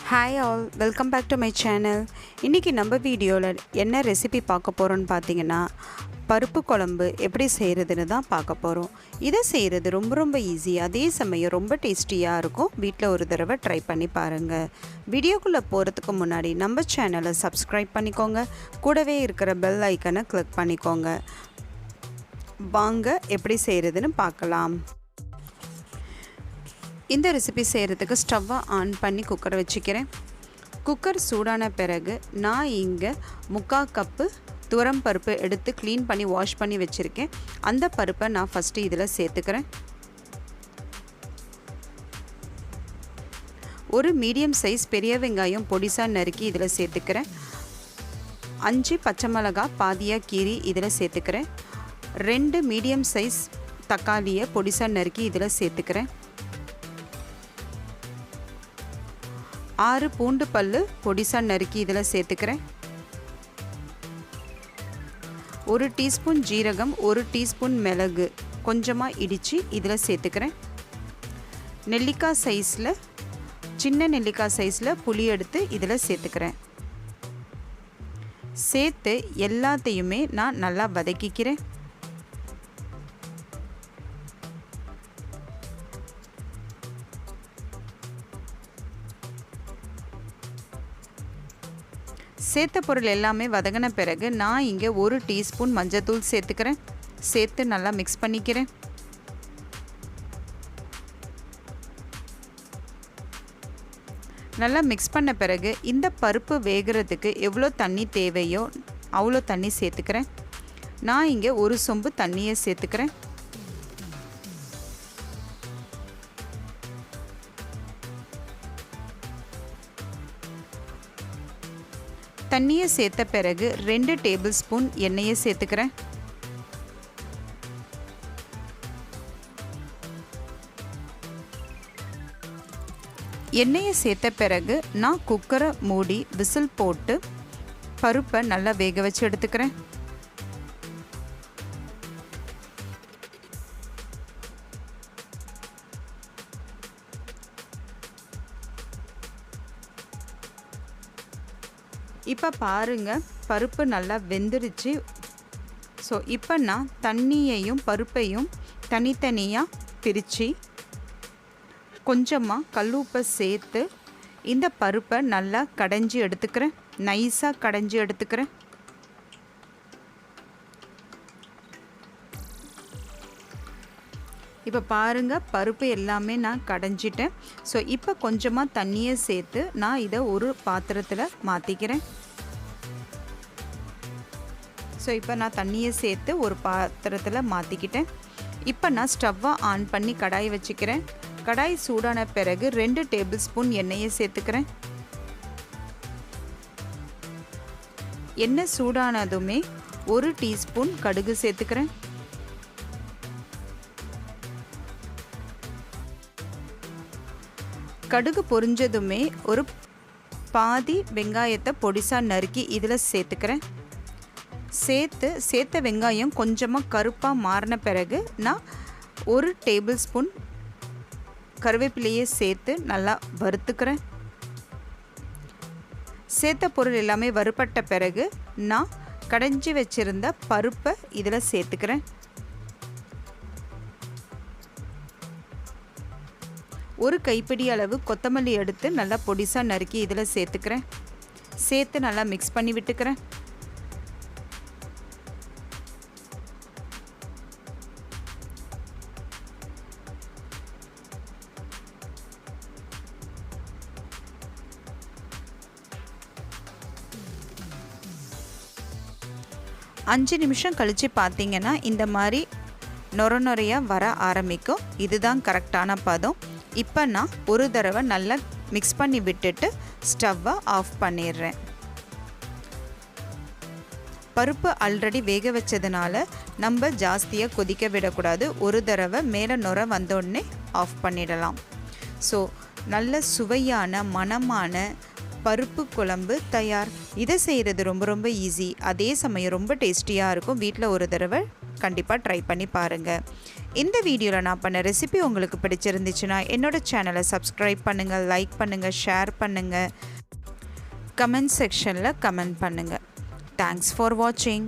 Hi all, welcome back to my channel. இன்னைக்கு நம்ம வீடியோவில் என்ன ரெசிபி பார்க்க போகிறோன்னு பார்த்தீங்கன்னா பருப்பு குழம்பு எப்படி செய்கிறதுன்னு தான் பார்க்க போகிறோம். இதை செய்கிறது ரொம்ப ஈஸி, அதே சமயம் ரொம்ப டேஸ்டியாக இருக்கும். வீட்டில் ஒரு தடவை ட்ரை பண்ணி பாருங்கள். வீடியோக்குள்ளே போகிறதுக்கு முன்னாடி நம்ம சேனலை சப்ஸ்கிரைப் பண்ணிக்கோங்க, கூடவே இருக்கிற பெல் ஐக்கனை கிளிக் பண்ணிக்கோங்க. வாங்க எப்படி செய்கிறதுன்னு பார்க்கலாம். இந்த ரெசிபி செய்கிறதுக்கு ஸ்டவ்வை ஆன் பண்ணி குக்கரை வச்சுக்கிறேன். குக்கர் சூடான பிறகு நான் இங்கே 3/4 கப்பு துவரம் பருப்பு எடுத்து க்ளீன் பண்ணி வாஷ் பண்ணி வச்சுருக்கேன். அந்த பருப்பை நான் ஃபஸ்ட்டு இதில் சேர்த்துக்கிறேன். ஒரு மீடியம் சைஸ் பெரிய வெங்காயம் பொடிசாக நறுக்கி இதில் சேர்த்துக்கிறேன். 5 பச்சை மிளகாய் பாதியாக கீரி இதில் சேர்த்துக்கிறேன். 2 மீடியம் சைஸ் தக்காளியை பொடிசாக நறுக்கி இதில் சேர்த்துக்கிறேன். 6 பூண்டு பல்லு பொடிசாக நறுக்கி இதில் சேர்த்துக்கிறேன். 1 டீஸ்பூன் ஜீரகம், 1 டீஸ்பூன் மிளகு கொஞ்சமாக இடித்து இதில் சேர்த்துக்கிறேன். நெல்லிக்காய் சைஸில், சின்ன நெல்லிக்காய் சைஸில் புளி எடுத்து இதில் சேர்த்துக்கிறேன். சேர்த்து எல்லாத்தையுமே நான் நல்லா வதக்கிக்கிறேன். சேர்த்த பொருள் எல்லாமே வதங்கின பிறகு நான் இங்கே 1 டீஸ்பூன் மஞ்சத்தூள் சேர்த்துக்கிறேன். சேர்த்து நல்லா மிக்ஸ் பண்ணிக்கிறேன். நல்லா மிக்ஸ் பண்ண பிறகு இந்த பருப்பு வேகிறதுக்கு எவ்வளோ தண்ணி தேவையோ அவ்வளோ தண்ணி சேர்த்துக்கிறேன். நான் இங்கே 1 சொம்பு தண்ணியை சேர்த்துக்கிறேன். தண்ணியை சேர்த்த பிறகு 2 டேபிள் ஸ்பூன் எண்ணெயை சேர்த்துக்கிறேன். எண்ணெயை சேர்த்த பிறகு நான் குக்கரை மூடி விசில் போட்டு பருப்பை நல்லா வேக வச்சு எடுத்துக்கிறேன். இப்போ பாருங்கள், பருப்பு நல்லா வெந்துருச்சு. ஸோ இப்போ நான் தண்ணியையும் பருப்பையும் தனித்தனியாக பிரித்து கொஞ்சமாக கல்லுப்பை சேர்த்து இந்த பருப்பை நல்லா கடைஞ்சி எடுத்துக்கிறேன். நைஸாக கடைஞ்சி எடுத்துக்கிறேன். இப்போ பாருங்கள், பருப்பு எல்லாமே நான் கடைஞ்சிட்டேன். ஸோ இப்போ கொஞ்சமாக தண்ணியை சேர்த்து நான் இதை ஒரு பாத்திரத்தில் மாற்றிக்கிறேன். ஸோ இப்போ நான் தண்ணியை சேர்த்து ஒரு பாத்திரத்தில் மாற்றிக்கிட்டேன். இப்போ நான் ஸ்டவ்வை ஆன் பண்ணி கடாய் வச்சுக்கிறேன். கடாய் சூடான பிறகு 2 டேபிள் ஸ்பூன் எண்ணெயை சேர்த்துக்கிறேன். எண்ணெய் சூடானதுமே 1 டீஸ்பூன் கடுகு சேர்த்துக்கிறேன். கடுகு பொரிஞ்சதுமே ஒரு பாதி வெங்காயத்தை பொடிசாக நறுக்கி இதில் சேர்த்துக்கிறேன். சேர்த்த வெங்காயம் கொஞ்சமாக கருப்பாக மாறின பிறகு நான் 1 டேபிள் ஸ்பூன் கருவேப்பிலையை சேர்த்து நல்லா வறுத்துக்கிறேன். சேர்த்த பொருள் எல்லாமே வறுபட்ட பிறகு நான் கடைஞ்சி வச்சுருந்த பருப்பை இதில் சேர்த்துக்கிறேன். ஒரு கைப்பிடி அளவு கொத்தமல்லி எடுத்து நல்லா பொடிசாக நறுக்கி இதில் சேர்த்துக்கிறேன். சேர்த்து நல்லா மிக்ஸ் பண்ணி விட்டுக்கிறேன். அஞ்சு நிமிஷம் கழித்து பார்த்தீங்கன்னா இந்த மாதிரி நொறையாக வர ஆரம்பிக்கும். இதுதான் கரெக்டான பதம். இப்போ நான் ஒரு தடவை நல்லா மிக்ஸ் பண்ணி விட்டுட்டு ஸ்டவ்வை ஆஃப் பண்ணிடுறேன். பருப்பு ஆல்ரெடி வேக வச்சதுனால நம்ம ஜாஸ்தியாக கொதிக்க விடக்கூடாது. ஒரு தடவை மேலே நுரை வந்தோடனே ஆஃப் பண்ணிடலாம். ஸோ நல்ல சுவையான மணமான பருப்பு குழம்பு தயார். இதை செய்கிறது ரொம்ப ஈஸி, அதே சமயம் ரொம்ப டேஸ்டியாக இருக்கும். வீட்டில் ஒரு தடவை கண்டிப்பாக ட்ரை பண்ணி பாருங்கள். இந்த வீடியோவில் நான் பண்ண ரெசிபி உங்களுக்கு பிடிச்சிருந்துச்சுன்னா என்னோடய சேனலை சப்ஸ்கிரைப் பண்ணுங்கள், லைக் பண்ணுங்கள், ஷேர் பண்ணுங்கள், கமெண்ட் செக்ஷனில் கமெண்ட் பண்ணுங்கள். தேங்க்ஸ் ஃபார் வாட்சிங்.